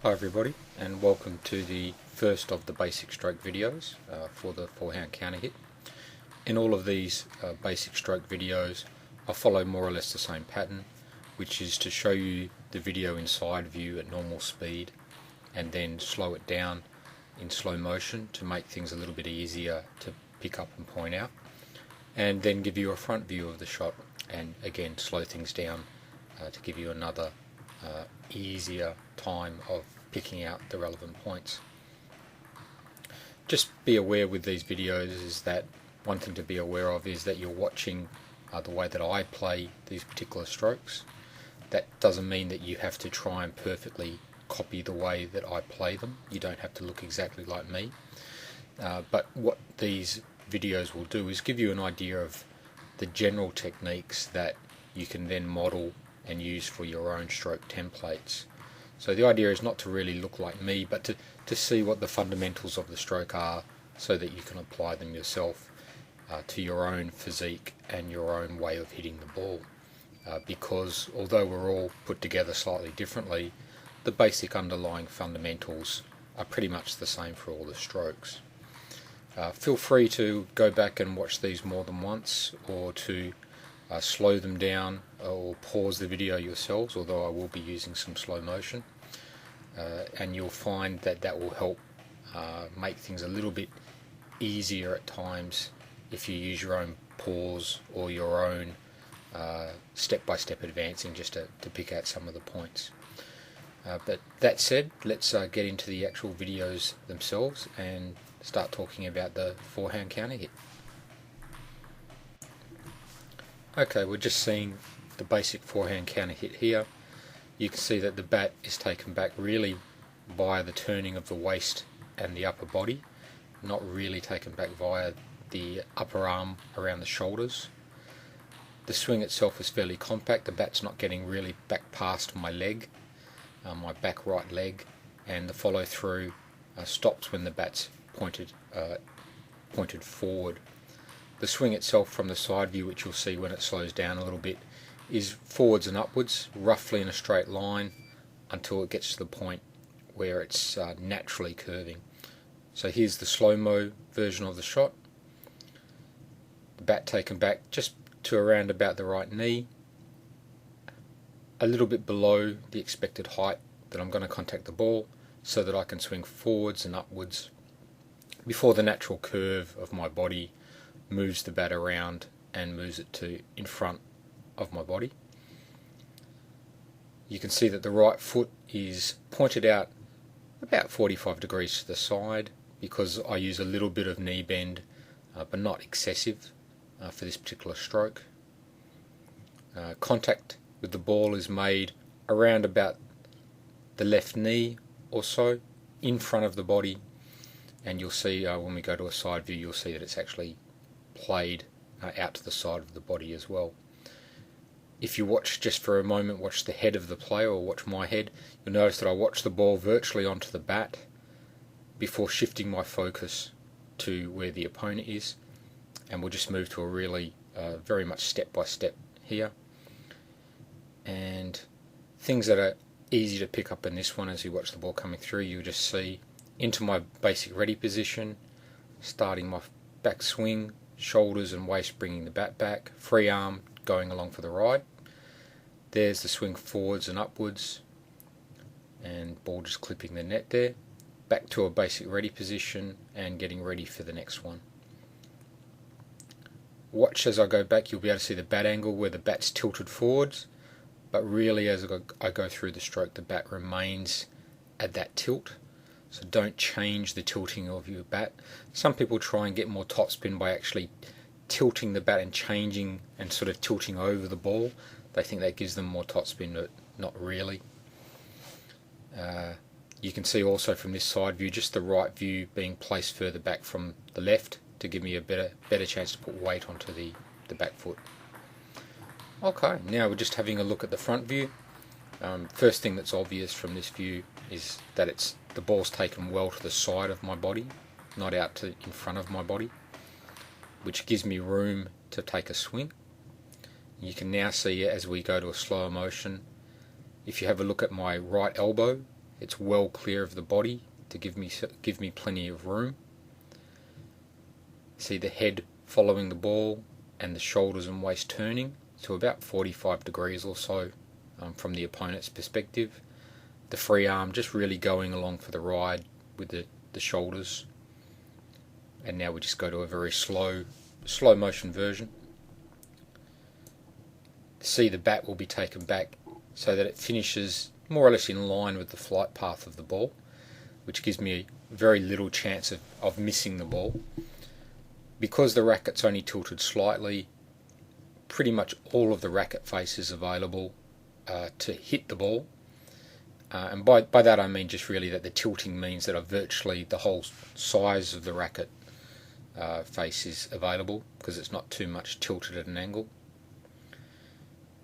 Hi everybody, and welcome to the first of the basic stroke videos for the Forehand Counterhit. In all of these basic stroke videos I follow more or less the same pattern, which is to show you the video in side view at normal speed and then slow it down in slow motion to make things a little bit easier to pick up and point out, and then give you a front view of the shot and again slow things down to give you another easier time of picking out the relevant points. Just be aware with these videos is that one thing to be aware of is that you're watching the way that I play these particular strokes. That doesn't mean that you have to try and perfectly copy the way that I play them. You don't have to look exactly like me. But what these videos will do is give you an idea of the general techniques that you can then model and use for your own stroke templates. So the idea is not to really look like me, but to see what the fundamentals of the stroke are so that you can apply them yourself to your own physique and your own way of hitting the ball. Because although we're all put together slightly differently, the basic underlying fundamentals are pretty much the same for all the strokes. Feel free to go back and watch these more than once, or to slow them down or pause the video yourselves, although I will be using some slow motion, and you'll find that that will help make things a little bit easier at times if you use your own pause or your own step-by-step advancing just to pick out some of the points. But that said, let's get into the actual videos themselves and start talking about the forehand counter hit. Okay, we're just seeing the basic forehand counter hit here. You can see that the bat is taken back really via the turning of the waist and the upper body, not really taken back via the upper arm around the shoulders. The swing itself is fairly compact. The bat's not getting really back past my leg, my back right leg, and the follow through stops when the bat's pointed forward. The swing itself from the side view, which you'll see when it slows down a little bit, is forwards and upwards, roughly in a straight line, until it gets to the point where it's naturally curving. So here's the slow-mo version of the shot. The bat taken back just to around about the right knee, a little bit below the expected height that I'm going to contact the ball, so that I can swing forwards and upwards before the natural curve of my body moves the bat around and moves it to in front of my body. You can see that the right foot is pointed out about 45 degrees to the side, because I use a little bit of knee bend, but not excessive for this particular stroke. Contact with the ball is made around about the left knee or so, in front of the body, and you'll see when we go to a side view, you'll see that it's actually played out to the side of the body as well. If you watch just for a moment, watch the head of the player, or watch my head, you'll notice that I watch the ball virtually onto the bat before shifting my focus to where the opponent is, and we'll just move to a really very much step by step here. And things that are easy to pick up in this one, as you watch the ball coming through, you'll just see into my basic ready position, starting my back swing, shoulders and waist bringing the bat back, free arm going along for the ride. There's the swing forwards and upwards, and ball just clipping the net there. Back to a basic ready position and getting ready for the next one. Watch as I go back, you'll be able to see the bat angle where the bat's tilted forwards, but really as I go through the stroke, the bat remains at that tilt. So don't change the tilting of your bat. Some people try and get more topspin by actually tilting the bat and changing and sort of tilting over the ball. They think that gives them more topspin, but not really. You can see also from this side view, just the right view being placed further back from the left to give me a better chance to put weight onto the back foot. Okay, now we're just having a look at the front view. First thing that's obvious from this view is that the ball's taken well to the side of my body, not out to in front of my body, which gives me room to take a swing. You can now see as we go to a slower motion, if you have a look at my right elbow, It's well clear of the body to give me plenty of room. See the head following the ball and the shoulders and waist turning to about 45 degrees or so from the opponent's perspective. The free arm just really going along for the ride with the shoulders. And now we just go to a very slow motion version. See, the bat will be taken back so that it finishes more or less in line with the flight path of the ball, which gives me very little chance of missing the ball. Because the racket's only tilted slightly, pretty much all of the racket face is available to hit the ball. And by that I mean just really that the tilting means that virtually the whole size of the racket face is available, because it's not too much tilted at an angle.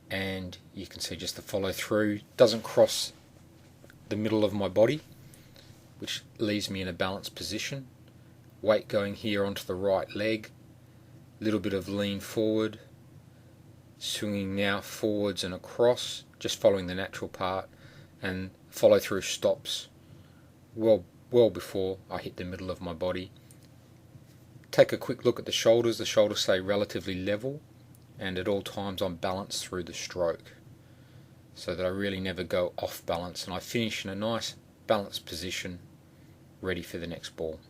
And you can see just the follow through doesn't cross the middle of my body, which leaves me in a balanced position. Weight going here onto the right leg, little bit of lean forward, swinging now forwards and across, just following the natural part, and follow through stops well before I hit the middle of my body. Take a quick look at the shoulders. The shoulders stay relatively level, and at all times I'm balanced through the stroke, so that I really never go off balance, and I finish in a nice balanced position, ready for the next ball.